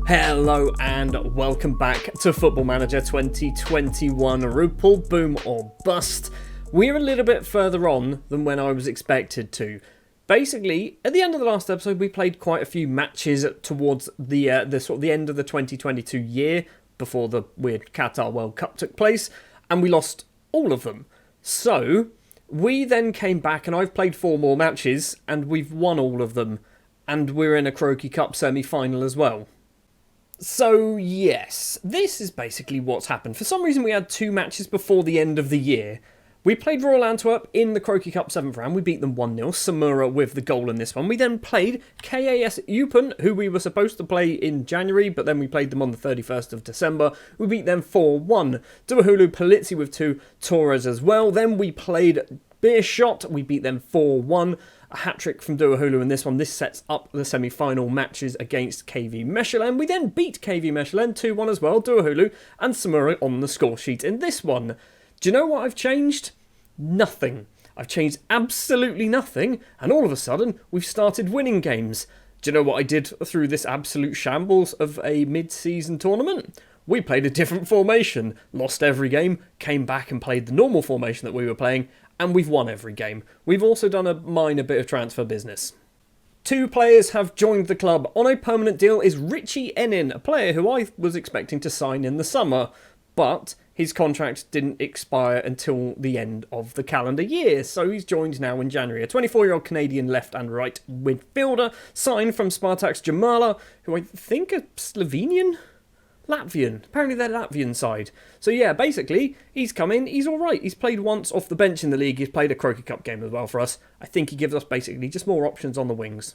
Hello and welcome back to Football Manager 2021, Rupel Boom or Bust. We're a little bit further on than when I was expected to. Basically, at the end of the last episode, we played quite a few matches towards the end of the 2022 year, before the weird Qatar World Cup took place, and we lost all of them. So, we then came back and I've played 4 more matches, and we've won all of them, and we're in a Croaky Cup semi-final as well. So, yes, this is basically what's happened. For some reason, we had 2 matches before the end of the year. We played Royal Antwerp in the Croaky Cup 7th round. We beat them 1-0. Samura with the goal in this one. We then played KAS Eupen, who we were supposed to play in January, but then we played them on the 31st of December. We beat them 4-1. Duahulu Palizzi with 2, Torres as well. Then we played Beerschot. We beat them 4-1. A hat-trick from Duahulu in this one. This sets up the semi-final matches against KV Mechelen. We then beat KV Mechelen 2-1 as well. Duahulu and Samura on the score sheet in this one. Do you know what I've changed? Nothing. I've changed absolutely nothing, and all of a sudden, we've started winning games. Do you know what I did through this absolute shambles of a mid-season tournament? We played a different formation, lost every game, came back and played the normal formation that we were playing, and we've won every game. We've also done a minor bit of transfer business. 2 players have joined the club. On a permanent deal is Richie Enin, a player who I was expecting to sign in the summer, but his contract didn't expire until the end of the calendar year, so he's joined now in January. A 24-year-old Canadian left and right midfielder, signed from Spartak's Jamala, who I think are Slovenian? Latvian. Apparently they're Latvian side. So yeah, basically, he's come in, he's alright. He's played once off the bench in the league, he's played a Croaky Cup game as well for us. I think he gives us basically just more options on the wings.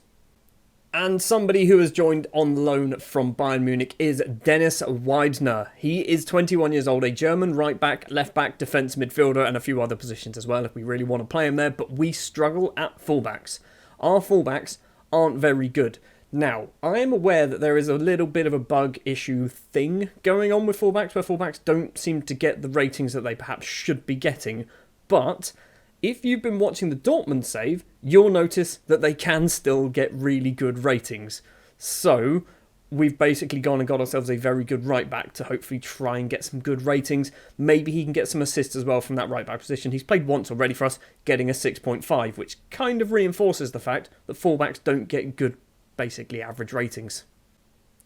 And somebody who has joined on loan from Bayern Munich is Dennis Weidner. He is 21 years old, a German right-back, left-back, defence midfielder, and a few other positions as well if we really want to play him there, but we struggle at fullbacks. Our fullbacks aren't very good. Now, I am aware that there is a little bit of a bug issue thing going on with fullbacks, where fullbacks don't seem to get the ratings that they perhaps should be getting, but if you've been watching the Dortmund save, you'll notice that they can still get really good ratings. So, we've basically gone and got ourselves a very good right-back to hopefully try and get some good ratings. Maybe he can get some assists as well from that right-back position. He's played once already for us, getting a 6.5, which kind of reinforces the fact that fullbacks don't get good, basically average ratings.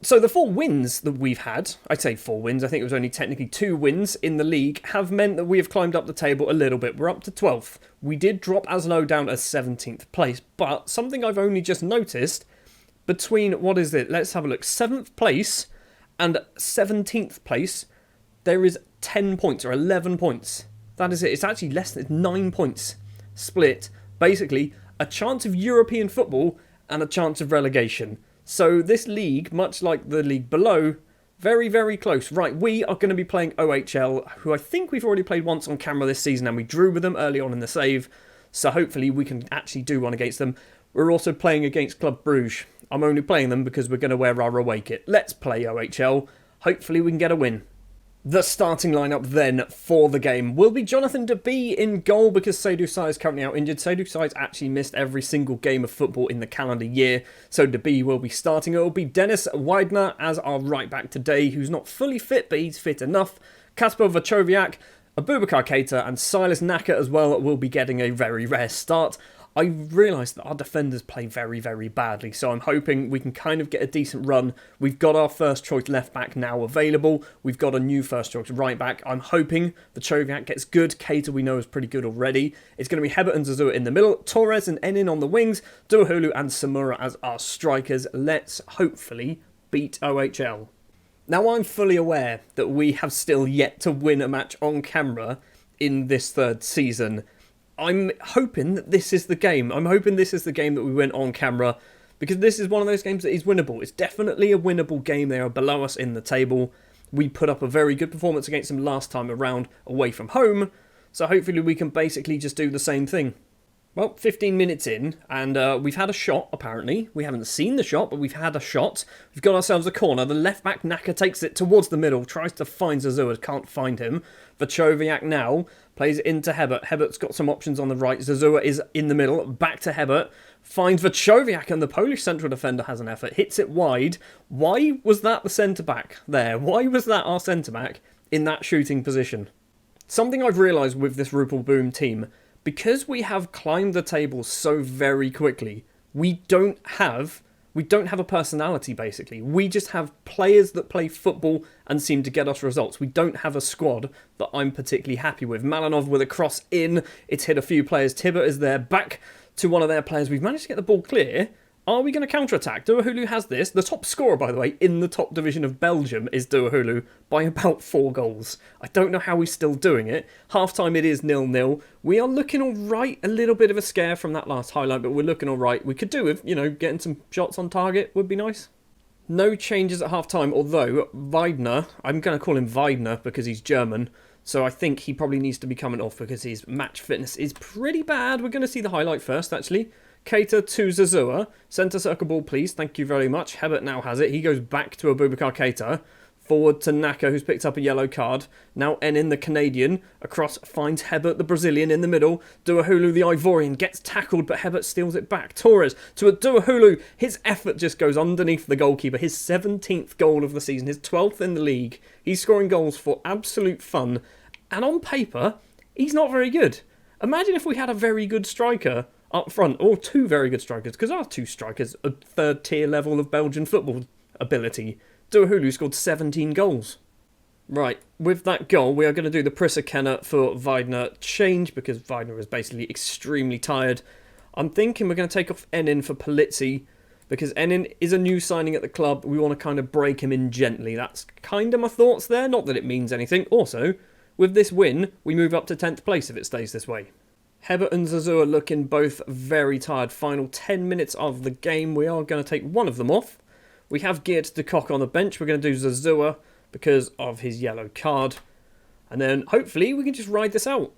So the 4 wins that we've had, I'd say 4 wins, I think it was only technically 2 wins in the league, have meant that we have climbed up the table a little bit. We're up to 12th. We did drop as low down as 17th place, but something I've only just noticed, between, let's have a look, 7th place and 17th place, there is 10 points or 11 points. That is it. It's actually less than 9 points split. Basically, a chance of European football and a chance of relegation. So this league, much like the league below, very, very close. Right, we are going to be playing OHL, who I think we've already played once on camera this season, and we drew with them early on in the save. So hopefully we can actually do one against them. We're also playing against Club Brugge. I'm only playing them because we're going to wear our away kit. Let's play OHL. Hopefully we can get a win. The starting lineup then for the game will be Jonathan De Bee in goal because Seydou Sai is currently out injured. Seydou Sai's actually missed every single game of football in the calendar year, so De Bee will be starting. It will be Dennis Weidner as our right back today, who's not fully fit, but he's fit enough. Kasper Vachoviak, Abubakar Keita and Silas Naka as well will be getting a very rare start. I realised that our defenders play very, very badly, so I'm hoping we can kind of get a decent run. We've got our first choice left back now available. We've got a new first choice right back. I'm hoping the Choviak gets good. Keita we know is pretty good already. It's going to be Hebert and Zazua in the middle, Torres and Enin on the wings, Duahulu and Samura as our strikers. Let's hopefully beat OHL. Now I'm fully aware that we have still yet to win a match on camera in this 3rd season. I'm hoping that this is the game. I'm hoping this is the game that we win on camera, because this is one of those games that is winnable. It's definitely a winnable game. They are below us in the table. We put up a very good performance against them last time around away from home, so hopefully we can basically just do the same thing. Well, 15 minutes in, and we've had a shot, apparently. We haven't seen the shot, but we've had a shot. We've got ourselves a corner. The left-back Naka takes it towards the middle, tries to find Zazua, can't find him. Vachoviak now plays it into Hebert. Hebert's got some options on the right. Zazua is in the middle, back to Hebert. Finds Vachoviak, and the Polish central defender has an effort. Hits it wide. Why was that the centre-back there? Why was that our centre-back in that shooting position? Something I've realised with this Rupel Boom team, because we have climbed the table so very quickly, we don't have a personality, basically. We just have players that play football and seem to get us results. We don't have a squad that I'm particularly happy with. Malinov with a cross in. It's hit a few players. Tibbert is there. Back to one of their players. We've managed to get the ball clear. Are we going to counter-attack? Duahulu has this. The top scorer, by the way, in the top division of Belgium is Duahulu by about 4 goals. I don't know how he's still doing it. Half-time it is 0-0. We are looking all right. A little bit of a scare from that last highlight, but we're looking all right. We could do with, getting some shots on target would be nice. No changes at half-time, although Weidner, I'm going to call him Weidner because he's German, so I think he probably needs to be coming off because his match fitness is pretty bad. We're going to see the highlight first, actually. Keita to Zazua. Centre circle ball, please. Thank you very much. Hebert now has it. He goes back to Abubakar Keita. Forward to Naka, who's picked up a yellow card. Now Enin, the Canadian. Across finds Hebert, the Brazilian, in the middle. Duahulu, the Ivorian, gets tackled, but Hebert steals it back. Torres to a Duahulu. His effort just goes underneath the goalkeeper. His 17th goal of the season. His 12th in the league. He's scoring goals for absolute fun. And on paper, he's not very good. Imagine if we had a very good striker up front, or 2 very good strikers, because our 2 strikers are 3rd tier level of Belgian football ability. Duahulu scored 17 goals. Right, with that goal, we are going to do the Prisser-Kenner for Weidner change, because Weidner is basically extremely tired. I'm thinking we're going to take off Enin for Polizzi, because Enin is a new signing at the club. We want to kind of break him in gently. That's kind of my thoughts there, not that it means anything. Also, with this win, we move up to 10th place if it stays this way. Hebert and Zazua looking both very tired. Final 10 minutes of the game. We are going to take one of them off. We have Geert de Kock on the bench. We're going to do Zazua because of his yellow card. And then hopefully we can just ride this out.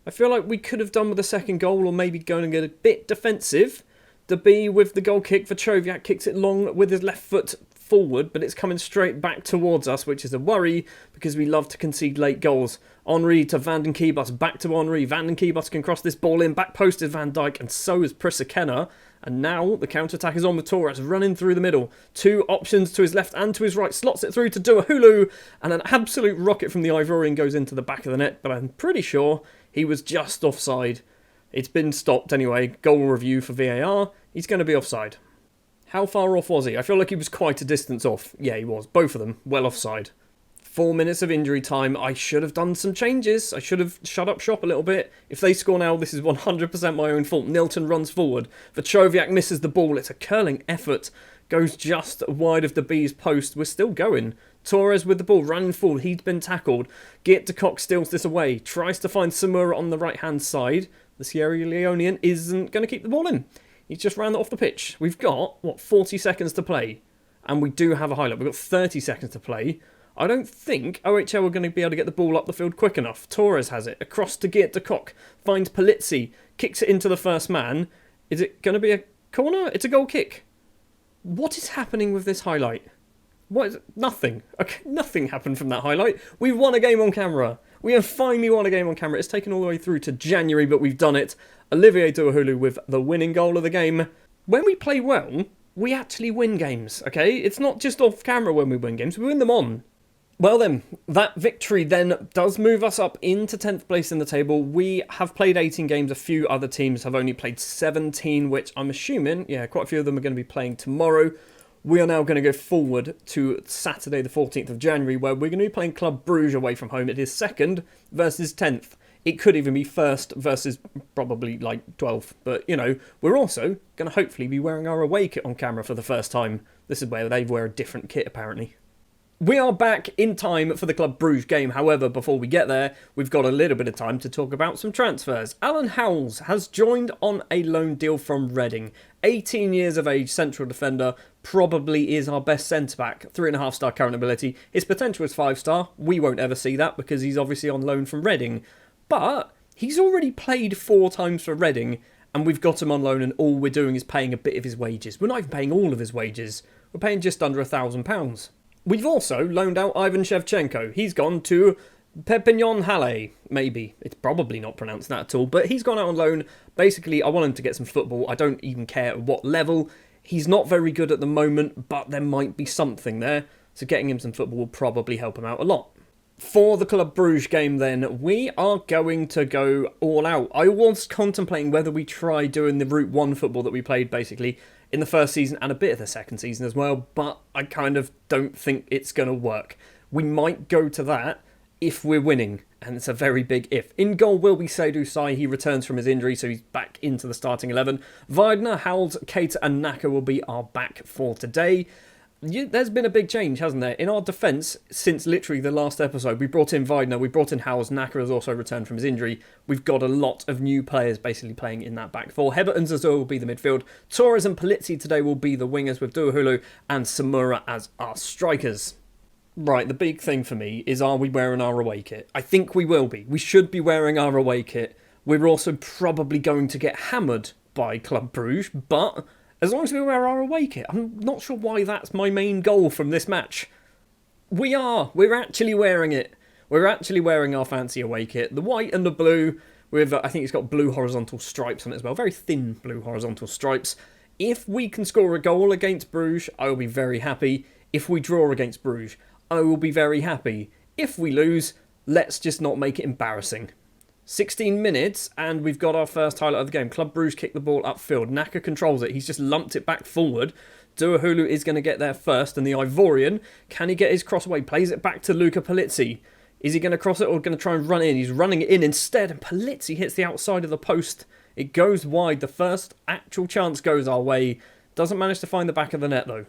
I feel like we could have done with the second goal, or maybe going and get a bit defensive. The B with the goal kick for Choviak kicks it long with his left foot forward, but it's coming straight back towards us, which is a worry because we love to concede late goals. Henry to Van den Kiebus, back to Henry. Van den Kiebus can cross this ball in, back post is Van Dijk, and so is Prisser-Kenner. And now the counter-attack is on with Torres, running through the middle. 2 options to his left and to his right, slots it through to Duahulu, and an absolute rocket from the Ivorian goes into the back of the net, but I'm pretty sure he was just offside. It's been stopped anyway. Goal review for VAR. He's going to be offside. How far off was he? I feel like he was quite a distance off. Yeah, he was. Both of them. Well offside. 4 minutes of injury time. I should have done some changes. I should have shut up shop a little bit. If they score now, this is 100% my own fault. Nilton runs forward. Vachoviak misses the ball. It's a curling effort. Goes just wide of the B's post. We're still going. Torres with the ball, running forward. He'd been tackled. Geert de Kock steals this away. Tries to find Samura on the right-hand side. The Sierra Leonean isn't going to keep the ball in. He's just ran that off the pitch. We've got, 40 seconds to play. And we do have a highlight. We've got 30 seconds to play. I don't think OHL are going to be able to get the ball up the field quick enough. Torres has it. Across to Geert de Kock. Finds Polizzi. Kicks it into the first man. Is it going to be a corner? It's a goal kick. What is happening with this highlight? What is it? Nothing. Okay, nothing happened from that highlight. We've won a game on camera. We have finally won a game on camera. It's taken all the way through to January, but we've done it. Olivier Duahulu with the winning goal of the game. When we play well, we actually win games, okay? It's not just off camera when we win games. We win them on. Well then, that victory then does move us up into 10th place in the table. We have played 18 games. A few other teams have only played 17, which I'm assuming, quite a few of them are going to be playing tomorrow. We are now going to go forward to Saturday the 14th of January, where we're going to be playing Club Brugge away from home. It is 2nd versus 10th. It could even be 1st versus probably 12th. But, we're also going to hopefully be wearing our away kit on camera for the first time. This is where they wear a different kit, apparently. We are back in time for the Club Brugge game. However, before we get there, we've got a little bit of time to talk about some transfers. Alan Howells has joined on a loan deal from Reading. 18 years of age, central defender, probably is our best centre-back. 3.5-star current ability. His potential is 5-star. We won't ever see that because he's obviously on loan from Reading. But he's already played 4 times for Reading, and we've got him on loan, and all we're doing is paying a bit of his wages. We're not even paying all of his wages. We're paying just under £1,000. We've also loaned out Ivan Shevchenko. He's gone to Perpignan Halle, maybe. It's probably not pronounced that at all, but he's gone out on loan. Basically, I want him to get some football. I don't even care at what level. He's not very good at the moment, but there might be something there. So getting him some football will probably help him out a lot. For the Club Brugge game then, we are going to go all out. I was contemplating whether we try doing the Route 1 football that we played basically in the first season and a bit of the second season as well, but I kind of don't think it's going to work. We might go to that if we're winning, and it's a very big if. In goal will be Seydou Sai. He returns from his injury, so he's back into the starting 11. Weidner, Howells, Keita and Naka will be our back for today. There's been a big change, hasn't there? In our defence, since literally the last episode, we brought in Weidner, we brought in Howells, Naka has also returned from his injury. We've got a lot of new players basically playing in that back four. Hebert and Zazou will be the midfield. Torres and Polizzi today will be the wingers, with Douahulu and Samura as our strikers. Right, the big thing for me is, are we wearing our away kit? I think we will be. We should be wearing our away kit. We're also probably going to get hammered by Club Brugge, but as long as we wear our away kit, I'm not sure why that's my main goal from this match. We are. We're actually wearing it. We're actually wearing our fancy away kit. The white and the blue with, I think it's got blue horizontal stripes on it as well. Very thin blue horizontal stripes. If we can score a goal against Bruges, I will be very happy. If we draw against Bruges, I will be very happy. If we lose, let's just not make it embarrassing. 16 minutes, and we've got our first highlight of the game. Club Brugge kick the ball upfield. Naka controls it. He's just lumped it back forward. Douahulu is going to get there first, and the Ivorian, can he get his cross away? Plays it back to Luca Polizzi. Is he going to cross it or going to try and run in? He's running it in instead, and Polizzi hits the outside of the post. It goes wide. The first actual chance goes our way. Doesn't manage to find the back of the net, though.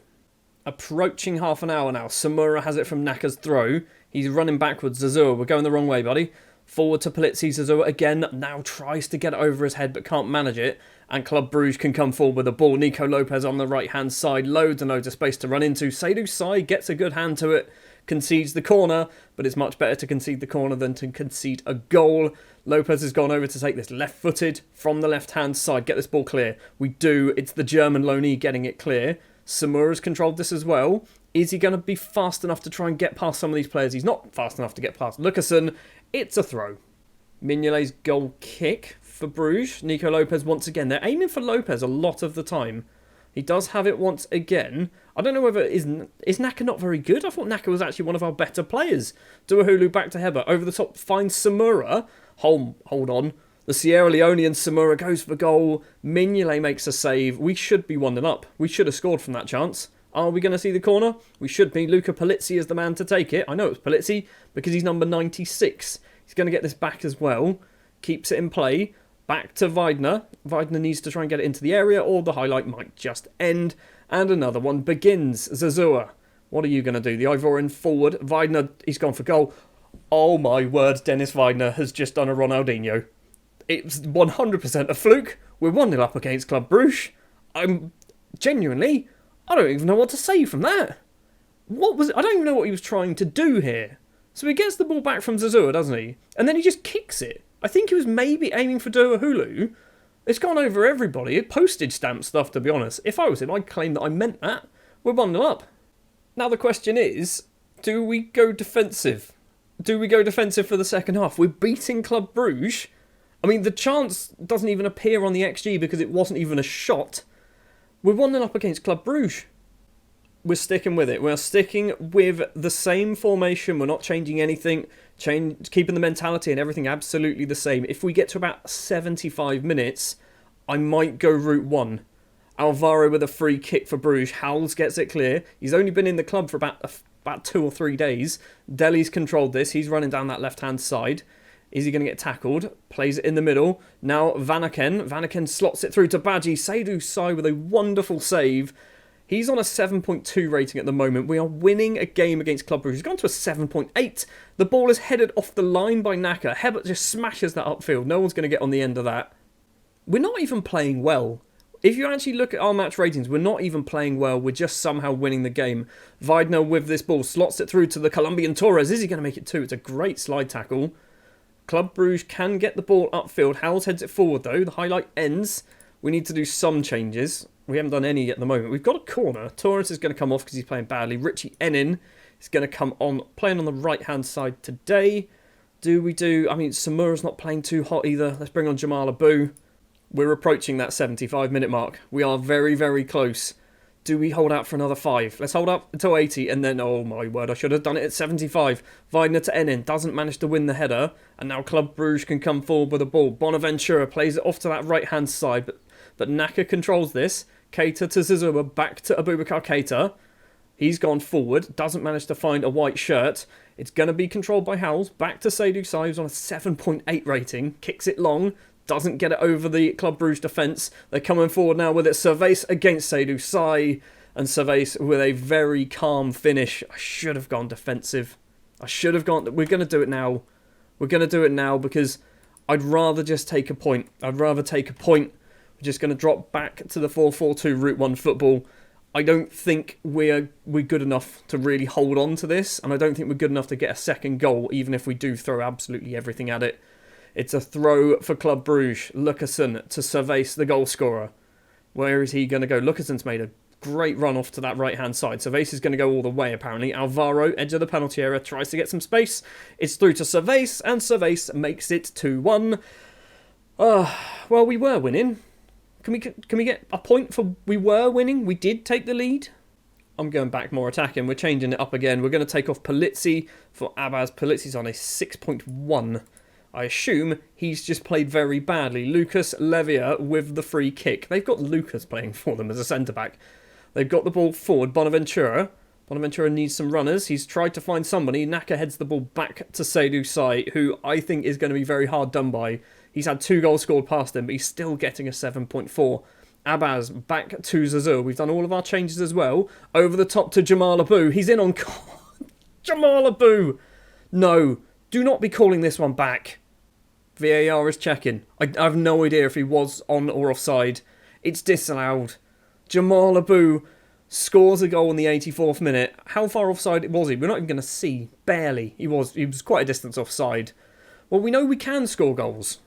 Approaching half an hour now. Samura has it from Naka's throw. He's running backwards. Zazua, we're going the wrong way, buddy. Forward to Polizzi. Zazua again now tries to get it over his head but can't manage it. And Club Brugge can come forward with the ball. Nico Lopez on the right-hand side. Loads and loads of space to run into. Seydou Sai gets a good hand to it. Concedes the corner. But it's much better to concede the corner than to concede a goal. Lopez has gone over to take this left-footed from the left-hand side. Get this ball clear. We do. It's the German loanee getting it clear. Samura's controlled this as well. Is he going to be fast enough to try and get past some of these players? He's not fast enough to get past Lucasen. It's a throw. Mignolet's goal kick for Bruges. Nico Lopez once again. They're aiming for Lopez a lot of the time. He does have it once again. I don't know whether... Is Naka not very good? I thought Naka was actually one of our better players. Douahulu back to Hebert. Over the top finds Samura. Hold on. The Sierra Leonean Samura goes for goal. Mignolet makes a save. We should be 1-0 up. We should have scored from that chance. Are we going to see the corner? We should be. Luca Polizzi is the man to take it. I know it's Polizzi because he's number 96. He's going to get this back as well. Keeps it in play. Back to Weidner. Weidner needs to try and get it into the area, or the highlight might just end. And another one begins. Zazua, what are you going to do? The Ivorian forward. Weidner, he's gone for goal. Oh my word, Dennis Weidner has just done a Ronaldinho. It's 100% a fluke. We're 1-0 up against Club Brugge. I'm genuinely... I don't even know what to say from that. I don't even know what he was trying to do here. So he gets the ball back from Zazua, doesn't he? And then he just kicks it. I think he was maybe aiming for Douahulu. It's gone over everybody. Postage stamp stuff, to be honest. If I was him, I'd claim that I meant that. We're 1-0 up. Now the question is, do we go defensive? Do we go defensive for the second half? We're beating Club Brugge. I mean, the chance doesn't even appear on the XG because it wasn't even a shot. We're 1-0 up against Club Brugge. We're sticking with it. We're sticking with the same formation. We're not changing anything. Keeping the mentality and everything absolutely the same. If we get to about 75 minutes, I might go route 1. Alvaro with a free kick for Bruges. Howells gets it clear. He's only been in the club for about 2 or 3 days. Deli's controlled this. He's running down that left-hand side. Is he going to get tackled? Plays it in the middle. Now Vanaken. Vanaken slots it through to Badji. Seydou Sai with a wonderful save. He's on a 7.2 rating at the moment. We are winning a game against Club Brugge. He's gone to a 7.8. The ball is headed off the line by Naka. Hebert just smashes that upfield. No one's going to get on the end of that. We're not even playing well. If you actually look at our match ratings, we're not even playing well. We're just somehow winning the game. Weidner with this ball slots it through to the Colombian Torres. Is he going to make it 2? It's a great slide tackle. Club Brugge can get the ball upfield. Howells heads it forward though. The highlight ends. We need to do some changes. We haven't done any at the moment. We've got a corner. Torres is going to come off because he's playing badly. Richie Enin is going to come on, playing on the right-hand side today. I mean, Samura's not playing too hot either. Let's bring on Jamal Abu. We're approaching that 75-minute mark. We are very, very close. Do we hold out for another 5? Let's hold up until 80 and then, oh my word, I should have done it at 75. Weidner to Enin, doesn't manage to win the header. And now Club Brugge can come forward with the ball. Bonaventura plays it off to that right-hand side, but Naka controls this. Keita to Zazua, back to Abubakar Keita. He's gone forward, doesn't manage to find a white shirt. It's going to be controlled by Howells. Back to Seydou Sai, who's on a 7.8 rating. Kicks it long. Doesn't get it over the Club Brugge defence. They're coming forward now with it. Servais against Seydou Sai. And Servais with a very calm finish. I should have gone defensive. We're going to do it now. We're going to do it now because I'd rather just take a point. We're just going to drop back to the 4-4-2 Route 1 football. I don't think we're good enough to really hold on to this. And I don't think we're good enough to get a second goal, even if we do throw absolutely everything at it. It's a throw for Club Brugge. Lucassen to Servais, the goal scorer. Where is he going to go? Lucassen's made a great run off to that right-hand side. Servais is going to go all the way, apparently. Alvaro, edge of the penalty area, tries to get some space. It's through to Servais, and Servais makes it 2-1. Well, we were winning. Can we get a point for we were winning? We did take the lead. I'm going back more attacking. We're changing it up again. We're going to take off Polizzi for Abbas. Polizzi's on a 6.1. I assume he's just played very badly. Lucas Levia with the free kick. They've got Lucas playing for them as a centre-back. They've got the ball forward. Bonaventura needs some runners. He's tried to find somebody. Naka heads the ball back to Seydou Sai, who I think is going to be very hard done by. He's had 2 goals scored past him, but he's still getting a 7.4. Abbas back to Zazou. We've done all of our changes as well. Over the top to Jamal Abu. He's in on... Jamal Abu! No, do not be calling this one back. VAR is checking. I have no idea if he was on or offside. It's disallowed. Jamal Abu scores a goal in the 84th minute. How far offside was he? We're not even going to see. Barely. He was quite a distance offside. Well, we know we can score goals.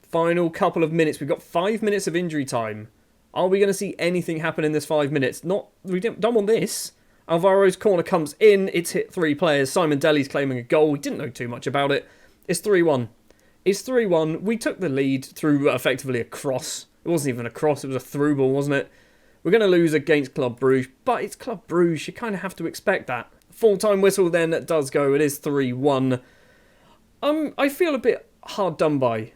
Final couple of minutes. We've got 5 minutes of injury time. Are we going to see anything happen in this 5 minutes? We don't want this. Alvaro's corner comes in. It's hit 3 players. Simon Deli's claiming a goal. We didn't know too much about it. It's 3-1. It's 3-1. We took the lead through effectively a cross. It wasn't even a cross. It was a through ball, wasn't it? We're going to lose against Club Brugge, but it's Club Brugge. You kind of have to expect that. Full-time whistle then does go. It is 3-1. I feel a bit hard done by.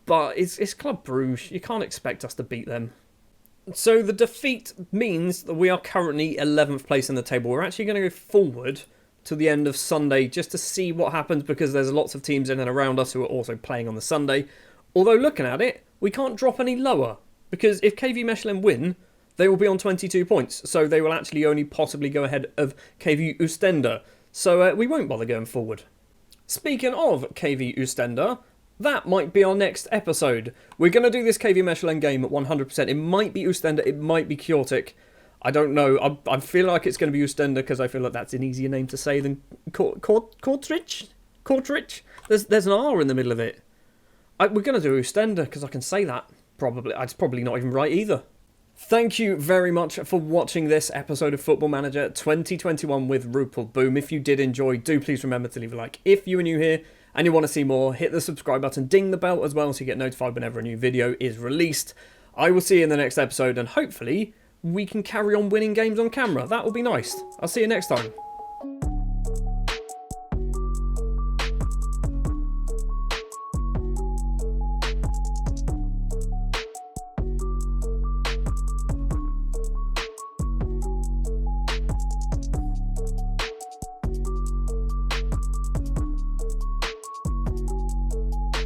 But it's Club Brugge. You can't expect us to beat them. So the defeat means that we are currently 11th place in the table. We're actually going to go forward to the end of Sunday just to see what happens because there's lots of teams in and around us who are also playing on the Sunday. Although looking at it, we can't drop any lower because if KV Mechelen win, they will be on 22 points. So they will actually only possibly go ahead of KV Oostende. So we won't bother going forward. Speaking of KV Oostende, that might be our next episode. We're going to do this KV Mechelen game at 100%. It might be Oostende, it might be Kjortik. I don't know. I feel like it's going to be Oostende because I feel like that's an easier name to say than Kortrijk. There's an R in the middle of it. We're going to do Oostende because I can say that. Probably. It's probably not even right either. Thank you very much for watching this episode of Football Manager 2021 with Rupel Boom. If you did enjoy, do please remember to leave a like. If you are new here and you want to see more, hit the subscribe button, ding the bell as well so you get notified whenever a new video is released. I will see you in the next episode and hopefully we can carry on winning games on camera. That will be nice. I'll see you next time.